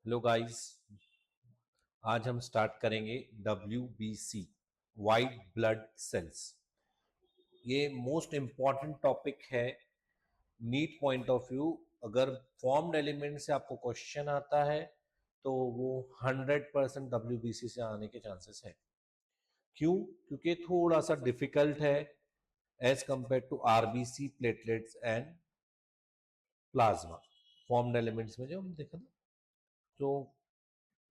Hello guys. आज हम start करेंगे WBC, वाइट ब्लड सेल्स। ये मोस्ट इम्पॉर्टेंट टॉपिक है नीट पॉइंट ऑफ व्यू। अगर फॉर्म्ड एलिमेंट से आपको क्वेश्चन आता है तो वो 100% WBC से आने के चांसेस है। क्यों? क्योंकि थोड़ा सा डिफिकल्ट है as compare to RBC, platelets and plasma. Formed elements में जो हम देखा ना, तो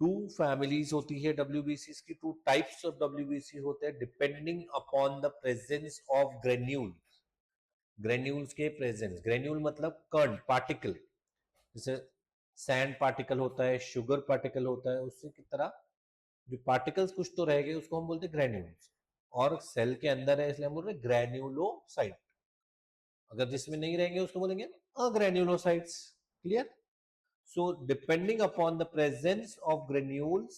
टू फैमिलीज होती है WBC की, टू टाइप्स ऑफ WBC होते हैं depending upon the presence of granules. Granules के प्रेजेंस, ग्रेन्यूल मतलब कण, पार्टिकल। जैसे सैंड पार्टिकल होता है, शुगर पार्टिकल होता है, उससे की तरह जो पार्टिकल्स कुछ तो रह गए उसको हम बोलते हैं ग्रेन्यूल्स। और सेल के अंदर है इसलिए हम बोल रहे हैं ग्रेन्यूलोसाइट। अगर जिसमें नहीं रहेंगे उसको बोलेंगे अग्रेन्यूलोसाइट्स। Clear? So depending upon the presence of granules,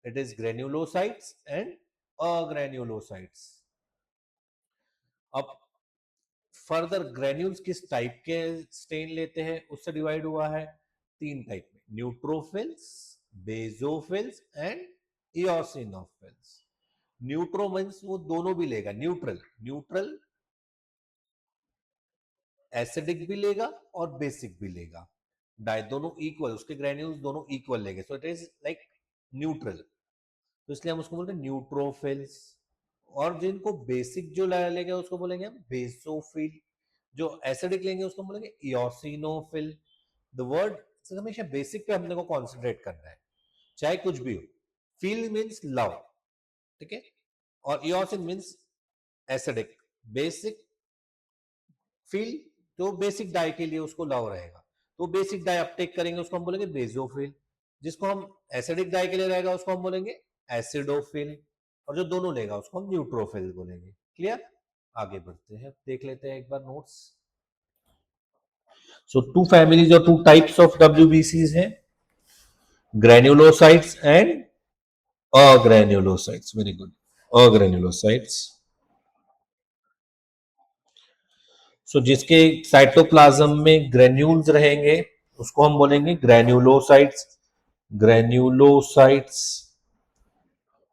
it is granulocytes and agranulocytes. अब फर्दर ग्रेन्यूल्स किस टाइप के स्टेन लेते हैं उससे डिवाइड हुआ है तीन टाइप में, neutrophils, basophils and eosinophils. Neutro means वो दोनों भी लेगा, न्यूट्रल, न्यूट्रल एसिडिक भी लेगा और बेसिक भी लेगा। डाय दोनों इक्वल, उसके ग्रेन्यूल्स दोनों इक्वल लेंगे, so it is like neutral. तो इसलिए हम उसको बोलते हैं न्यूट्रोफिल्स। और जिनको बेसिक जो लेगा उसको बोलेंगे हम बेसोफिल। जो एसिडिक लेंगे उसको बोलेंगे इओसिनोफिल। द वर्ड हमेशा बेसिक पे हमने को कॉन्सेंट्रेट करना है, चाहे कुछ भी हो। फील मीन्स लव, ठीक है। और eosin means acidic. Basic, feel, तो बेसिक डाई के लिए उसको लव रहेगा, तो बेसिक डाई अपटेक करेंगे उसको हम बोलेंगे बेजोफिल। जिसको हम एसिडिक डाई के लिए रहेगा उसको हम बोलेंगे एसिडोफिल। और जो दोनों लेगा उसको हम न्यूट्रोफिल बोलेंगे। क्लियर? आगे बढ़ते हैं, देख लेते हैं एक बार नोट्स। सो टू फैमिलीज और टू टाइप्स ऑफ WBCs हैं, granulocytes and agranulocytes. Very good, agranulocytes. So जिसके साइटोप्लाज्म में ग्रेन्यूल्स रहेंगे उसको हम बोलेंगे ग्रेन्युलोसाइट्स। ग्रेन्युलोसाइट्स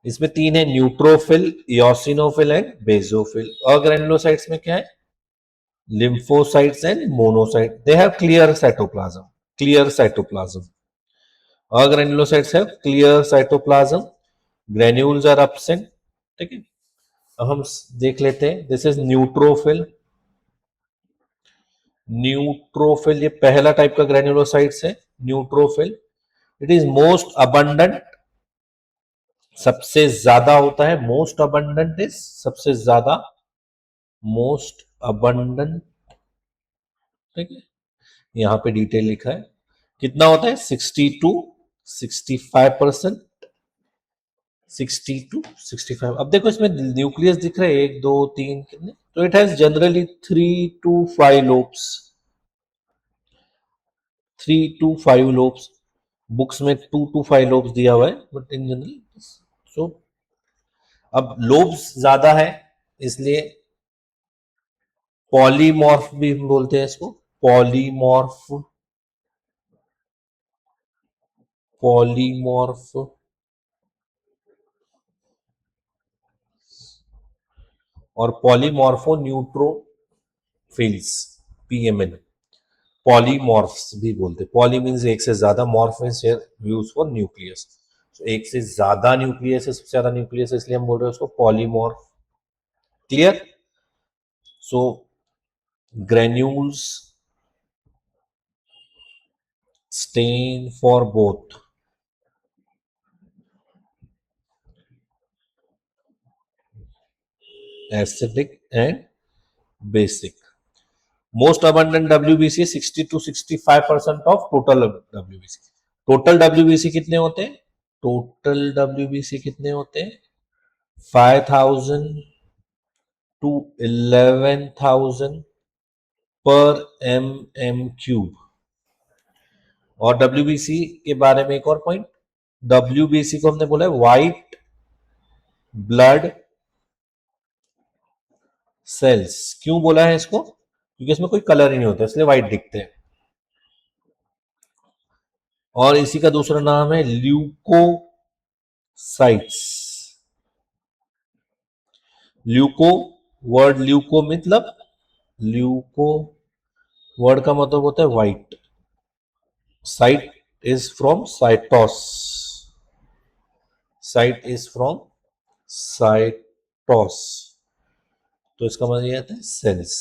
इसमें तीन है, neutrophil, eosinophil and basophil. Agranulocytes में क्या है? Lymphocytes and monocyte. They have clear cytoplasm, clear cytoplasm. Agranulocytes have clear cytoplasm, granules are absent. ठीक है, अब हम देख लेते हैं। This is neutrophil. न्यूट्रोफिल ये पहला टाइप का ग्रेन्युलोसाइट्स है, neutrophil. It is most abundant, सबसे ज्यादा होता है। मोस्ट अबंडेंट इज सबसे ज्यादा, मोस्ट अबंडेंट। ठीक है, यहां पे डिटेल लिखा है कितना होता है, 60 to 65%। 60 to 65। अब देखो इसमें न्यूक्लियस दिख रहे हैं, एक दो तीन कितने, तो it has generally 3 to 5 lobes. Books में 2 to 5 लोब्स दिया हुआ है, बट इन जनरल सो अब लोब्स ज्यादा है इसलिए पॉलीमॉर्फ भी बोलते हैं इसको, पॉलीमॉर्फ। पॉलीमॉर्फ और पॉलीमॉर्फो न्यूट्रोफिल्स, PMN। पॉलीमॉर्फ्स भी बोलते हैं। पॉली मीन्स एक से ज्यादा, morph means use for nucleus. तो एक से ज्यादा न्यूक्लियस है, सबसे ज्यादा न्यूक्लियस है, इसलिए हम बोल रहे हैं उसको polymorph. Clear? So granules stain for both acidic and basic. Most abundant WBC 60 to 65% of total WBC। Total WBC कितने होते हैं? टोटल WBC कितने होते हैं? 5,000 to 11,000 पर mm क्यूब। और WBC के बारे में एक और पॉइंट, WBC को हमने बोला है व्हाइट ब्लड सेल्स। क्यों बोला है इसको? क्योंकि इसमें कोई कलर ही नहीं होता, इसलिए व्हाइट दिखते हैं। और इसी का दूसरा नाम है ल्यूकोसाइट्स। ल्यूको, वर्ड ल्यूको मतलब, ल्यूको वर्ड का मतलब होता है white, cyte is from cytos, cyte is from cytos, तो इसका मतलब ये आता है cells.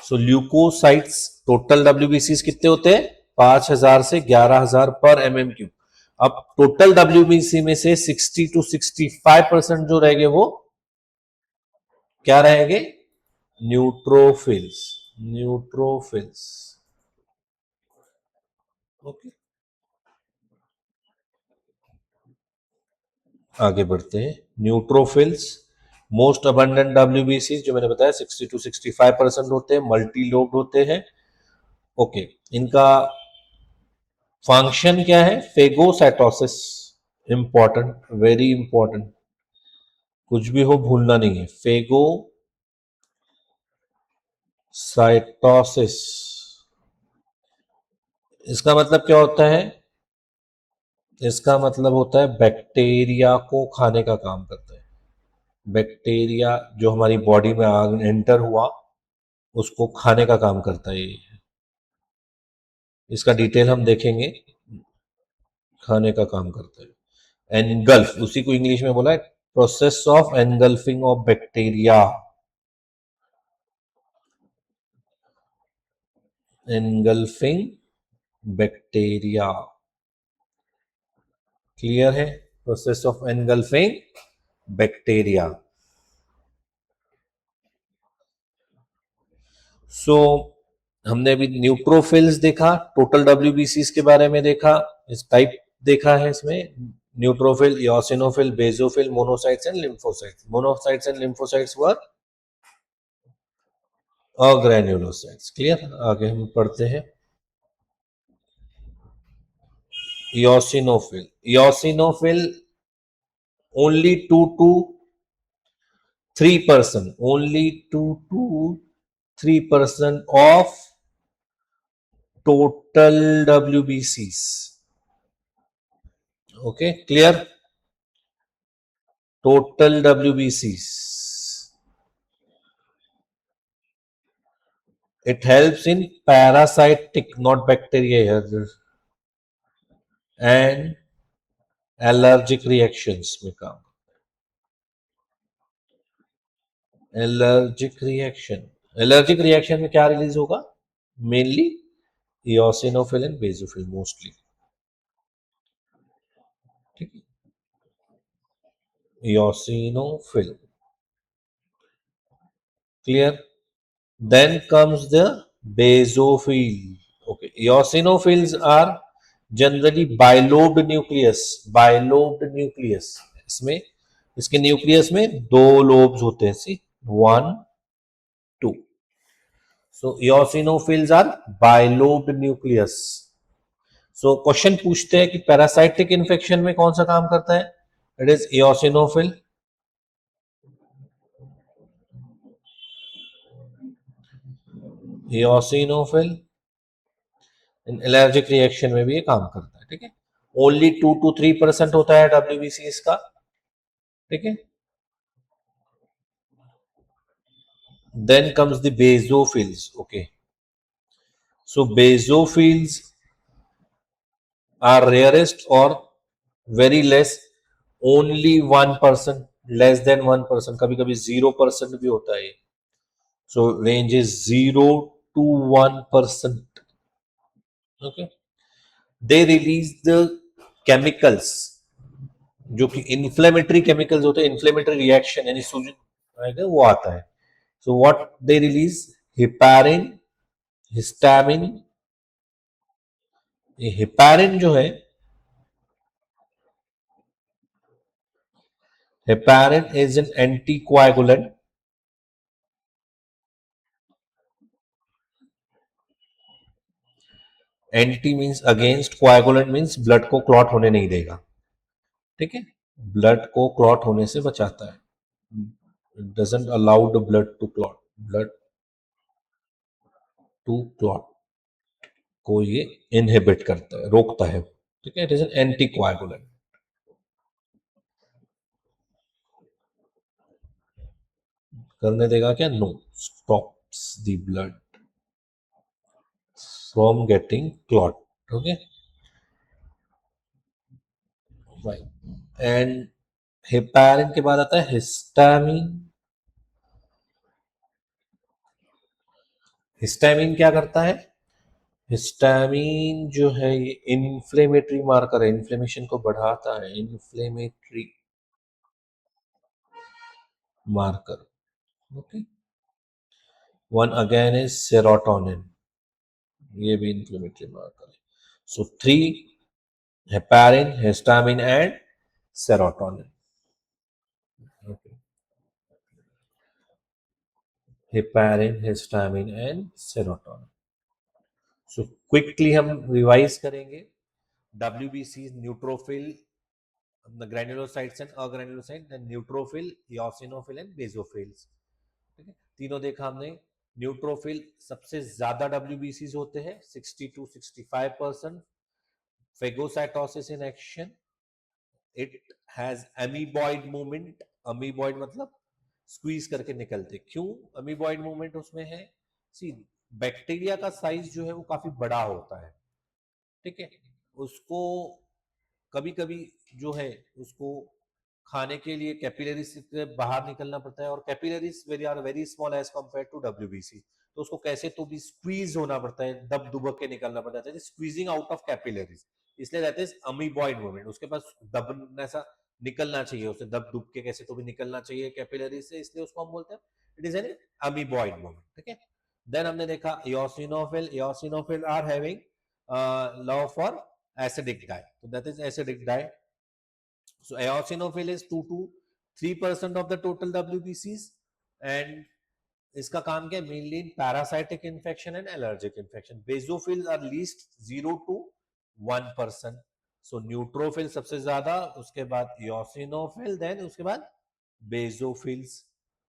So leucocytes, total WBC कितने होते हैं? 5,000 से 11,000 पर MMQ। अब टोटल डब्ल्यूबीसी में से 60 to 65% जो रहेंगे वो क्या रहेंगे? Neutrophils, neutrophils. ओके, आगे बढ़ते हैं। न्यूट्रोफिल्स मोस्ट अबंडेंट डब्ल्यूबीसी जो मैंने बताया 60 to 65% होते हैं, मल्टी लोब्ड होते हैं। ओके, इनका फंक्शन क्या है? फेगोसाइटोसिस, इंपॉर्टेंट, वेरी इंपॉर्टेंट, कुछ भी हो भूलना नहीं है। फेगोसाइटोसिस, इसका मतलब क्या होता है? इसका मतलब होता है बैक्टीरिया को खाने का काम करता है। बैक्टीरिया जो हमारी बॉडी में एंटर हुआ उसको खाने का काम करता है ये। इसका डिटेल हम देखेंगे, खाने का काम करता है। एनगल्फ, उसी को इंग्लिश में बोला है process of engulfing of bacteria, engulfing bacteria. Clear है? Process of engulfing bacteria. So हमने अभी न्यूट्रोफिल्स देखा, टोटल डब्ल्यूबीसी के बारे में देखा, इस टाइप देखा है इसमें, neutrophil, eosinophil, basophil, monocytes and lymphocytes. Monocytes and lymphocytes were granulocytes. Clear? आगे हम पढ़ते हैं। Eosinophil, eosinophil only 2 to 3%, only 2 to 3% of total WBCs. Okay, clear? Total WBCs. It helps in parasitic, not bacteria here, and allergic reactions में काम। Allergic reaction, allergic reaction में क्या release होगा? Mainly eosinophil and basophil mostly. ठीक है, eosinophil. Clear? Then comes the basophil. Okay, eosinophils are generally bilobed nucleus, bilobed nucleus। इसमें, इसके nucleus में दो लोब्स होते हैं, सी 1 2। सो eosinophils are bilobed nucleus। So question पूछते हैं कि पैरासाइटिक इन्फेक्शन में कौन सा काम करता है? It is eosinophil। eosinophil allergic reaction में भी ये काम करता है। ठीक है, ओनली 2 to 3% होता है डब्ल्यूबीसी इसका। ठीक है, then comes the basophils. Okay, so basophils are rarest और very less, only 1%, less than 1%, कभी कभी 0% भी होता है। So range is 0 to 1%। Okay, they release the chemicals जो कि इन्फ्लेमेटरी केमिकल्स होते हैं, इन्फ्लेमेटरी रिएक्शन यानी सूजन वो आता है। So what they release? Heparin, histamine. ये हिपैरिन जो है, heparin is an anticoagulant. Anti means against, coagulant means blood को क्लॉट होने नहीं देगा। ठीक है, ब्लड को क्लॉट होने से बचाता है। It doesn't allow the blood to clot, blood to clot. को ये इनहिबिट करता है, रोकता है, ठीक है, इट इज एन एंटीकोएगुलेंट। करने देगा क्या? No, stops the blood from getting clot, okay, right. And heparin के बाद आता है हिस्टामिन। हिस्टामिन क्या करता है? हिस्टामिन जो है ये इन्फ्लेमेटरी मार्कर है, इन्फ्लेमेशन को बढ़ाता है, inflammatory marker, okay. One again is serotonin, ये भी इन्फ्लेमेटरी मार्कर है। So three: heparin, histamine and serotonin, okay. Heparin, histamine and serotonin. So quickly हम रिवाइज करेंगे। WBC neutrophil, the granulocytes and agranulocytes, then neutrophil, eosinophil and basophils, ठीक है, तीनों देखा हमने। न्यूट्रोफिल सबसे ज्यादा WBCs होते हैं, 60 to 65%। Phagocytosis in action, it has amoeboid movement. Amoeboid मतलब स्क्वीज करके निकलते। क्यों अमीबॉइड मूवमेंट उसमें है? सी, बैक्टीरिया का साइज जो है वो काफी बड़ा होता है, ठीक है, उसको कभी कभी जो है उसको खाने के लिए कैपिलरी से बाहर निकलना पड़ता है, और capillaries very are very small as compare to WBC, तो उसको कैसे तो भी स्क्वीज होना पड़ता है, दब दुबक के निकलना पड़ता है, स्क्वीजिंग आउट ऑफ कैपिलरीज, इसलिए रहते हैं अमीबॉइड मूवमेंट। उसके पास दबन ऐसा निकलना चाहिए, उसे दब दुब के कैसे तो भी निकलना चाहिए कैपिलरी से, इसलिए उसको हम बोलते हैं it is an amoeboid movement, ठीक है। देन हमने देखा eosinophil. Eosinophil are having love for acidic dye, so that is acidic dye. So eosinophil is 2 to 3% of the total WBCs, and इसका काम क्या है? Mainly parasitic infection and allergic infection. Basophil are least 0 to 1%। So neutrophil सबसे ज्यादा, उसके बाद eosinophil, then उसके बाद basophils.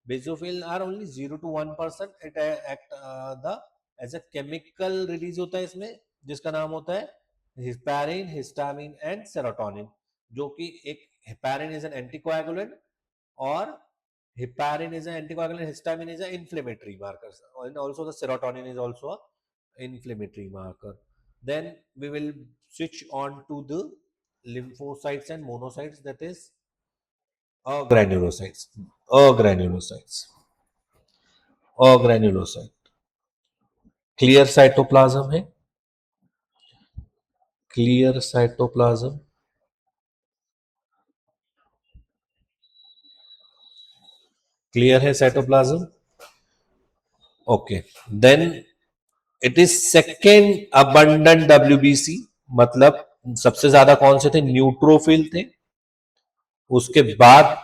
Basophil are only 0 to 1%। It act the as a chemical release होता है इसमें, जिसका नाम होता है हिस्पैरिन, हिस्टामिन एंड सेरोटोनिन, जो कि एक हेपारिन इज एन एंटीकोएगुलेंट, और heparin is an anticoagulant, histamine is an inflammatory marker, and also the serotonin is also a inflammatory marker. Then we will switch on to the lymphocytes and monocytes, that is granulocytes. Granulocytes, granulocyte clear cytoplasm है, clear cytoplasm, clear है cytoplasm, okay. Then it is second abundant WBC, मतलब सबसे ज्यादा कौन से थे? Neutrophil थे, उसके बाद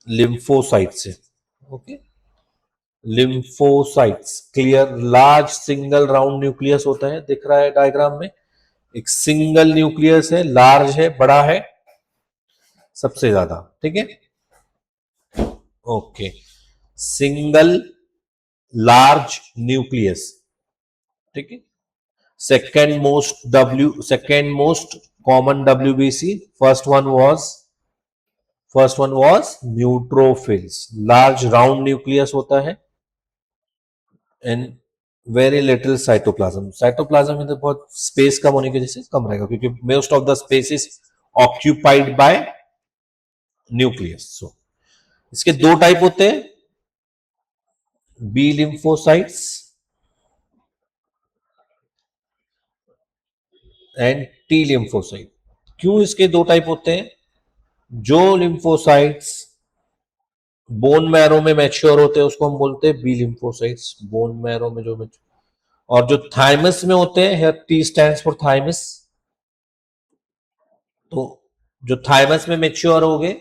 लिम्फोसाइट से, okay. Lymphocytes clear, large single round nucleus होता है, दिख रहा है डायग्राम में, एक सिंगल न्यूक्लियस है, लार्ज है, बड़ा है, सबसे ज्यादा, ठीक है, ओके। सिंगल लार्ज न्यूक्लियस, ठीक है। Second most common WBC, first one was neutrophils, large round nucleus होता है, and very little cytoplasm. Cytoplasm में तो बहुत स्पेस कम होने की वजह से कम रहेगा, क्योंकि most of the space is occupied by nucleus. So इसके दो टाइप होते हैं, B lymphocytes and T lymphocyte. क्यों इसके दो टाइप होते हैं? जो लिम्फोसाइट्स बोन मैरो में मैच्योर होते हैं उसको हम बोलते हैं बी लिम्फोसाइट्स, बोन मैरो में जो मैच्योर, और जो थाइमस में होते हैं, टी स्टैंड्स फॉर थाइमस, तो जो थाइमस में मैच्योर हो गए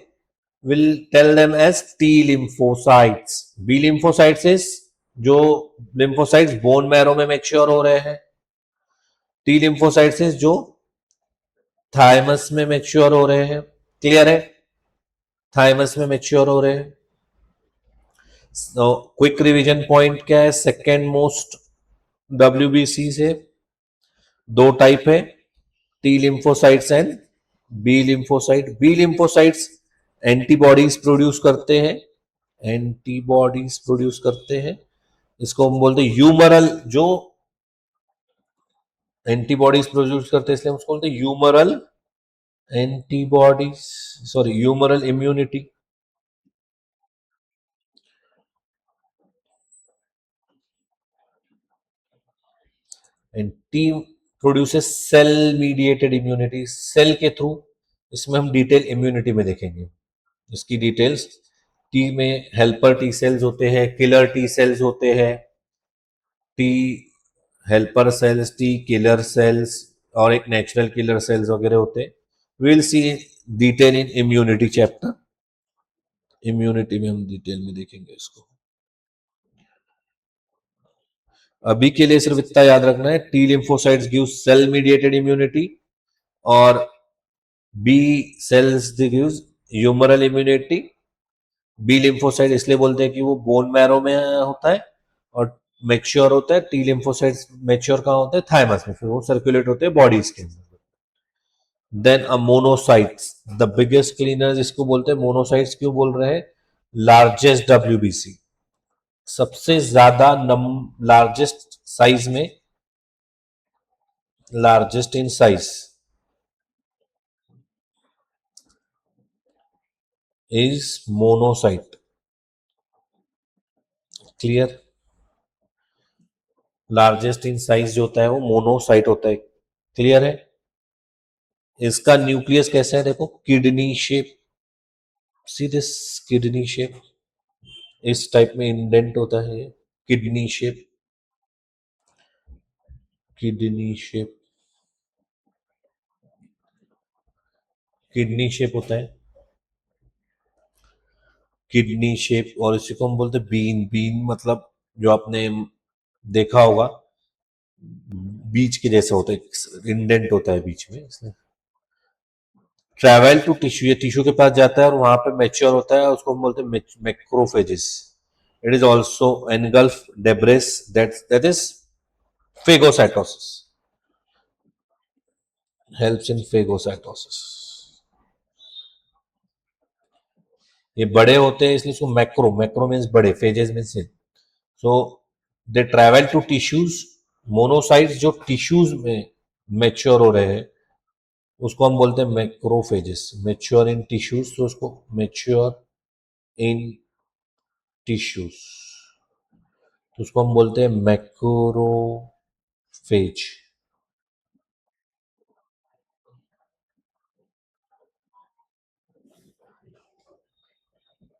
will tell them as T lymphocytes. B lymphocytes is जो lymphocytes बोन मैरो में मैच्योर हो रहे हैं। T lymphocytes is जो थाइमस में मैच्योर हो रहे हैं, क्लियर है, थाइमस में मैच्योर हो रहे हैं। क्विक रिवीजन पॉइंट क्या है? सेकेंड मोस्ट WBC से दो टाइप है, T lymphocytes and B lymphocyte. B lymphocytes antibodies produce करते हैं, एंटीबॉडीज प्रोड्यूस करते हैं, इसको हम बोलते हैं यूमरल। जो एंटीबॉडीज प्रोड्यूस करते हैं इसलिए हम उसको बोलते हैं humoral antibodies, sorry humoral immunity. And T produces cell mediated immunity, cell के थ्रू। इसमें हम डिटेल इम्यूनिटी में देखेंगे इसकी डिटेल्स। टी में हेल्पर टी सेल्स होते हैं, किलर टी सेल्स होते हैं, T helper cells, T killer cells और एक नेचुरल किलर सेल्स वगैरह होते हैं। Will see detail in immunity chapter. Immunity में हम डिटेल में देखेंगे इसको। अभी के लिए सिर्फ इतना याद रखना है, T lymphocytes give cell mediated immunity और B cells gives humoral immunity. B lymphocyte इसलिए बोलते हैं कि वो बोन मैरो में होता है और मैच्योर होता है। टी लिम्फोसाइट्स मैच्योर कहाँ होते हैं? थाइमस में, फिर वो सर्कुलेट होते हैं बॉडीज के अंदर। Then a monocytes, the biggest cleaners इसको बोलते हैं। मोनोसाइट्स क्यों बोल रहे हैं? लार्जेस्ट डब्ल्यूबीसी, सबसे ज्यादा लार्जेस्ट साइज में, largest in size is monocyte. Clear? Largest in size जो होता है वो मोनोसाइट होता है। क्लियर है? इसका न्यूक्लियस कैसा है देखो, kidney shape. See this kidney shape, इस टाइप में इंडेंट होता है, kidney shape, kidney shape, kidney shape होता है, किडनी शेप। और इसी को हम बोलते हैं बीन। बीन मतलब जो आपने देखा होगा बीच के जैसे होता है, इंडेंट होता है बीच में, इसलिए ट्रेवल टू टिश्यू, ये टिश्यू के पास जाता है और वहां पे मैच्योर होता है, उसको हम बोलते हैं macrophages. It is also engulf debris, that is phagocytosis, helps in phagocytosis. ये बड़े होते हैं इसलिए इसको मैक्रो, मैक्रो मीन्स बड़े, phages means, so they travel to tissues. Monocytes जो टिश्यूज में मैच्योर हो रहे हैं उसको हम बोलते हैं मैक्रोफेजेस। मैच्योर इन टिश्यूज तो उसको मैच्योर इन टिश्यूज तो उसको हम बोलते हैं macrophage.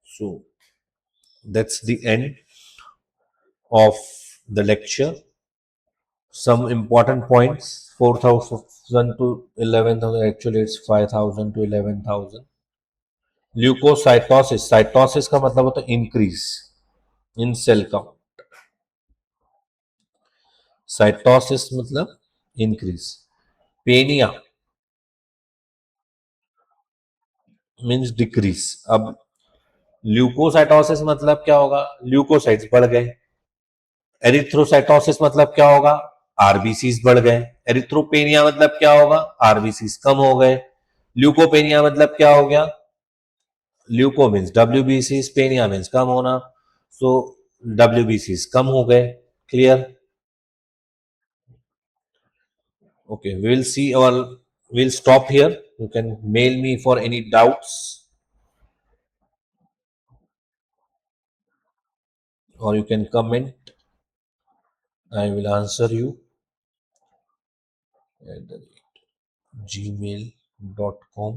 So that's the end of the lecture. Some important points: 4,000 to 11,000. Actually, it's 5,000 to 11,000. Leucocytosis, cytosis का मतलब होता है increase in cell count. Cytosis मतलब इंक्रीज। Penia means decrease. अब ल्यूकोसाइटोसिस मतलब क्या होगा? ल्यूकोसाइट्स बढ़ गए। एरिथ्रोसाइटोसिस मतलब क्या होगा? आरबीसीज बढ़ गए। एरिथ्रोपेनिया मतलब क्या होगा? आरबीसीज कम हो गए। ल्यूकोपेनिया मतलब क्या हो गया? ल्यूको मीन्स डब्ल्यूबीसीज, पेनिया मीन्स कम होना, सो डब्ल्यूबीसीज कम हो गए। Clear? Okay, we'll stop here. You can mail me for any doubts or you can comment. I will answer you at gmail.com.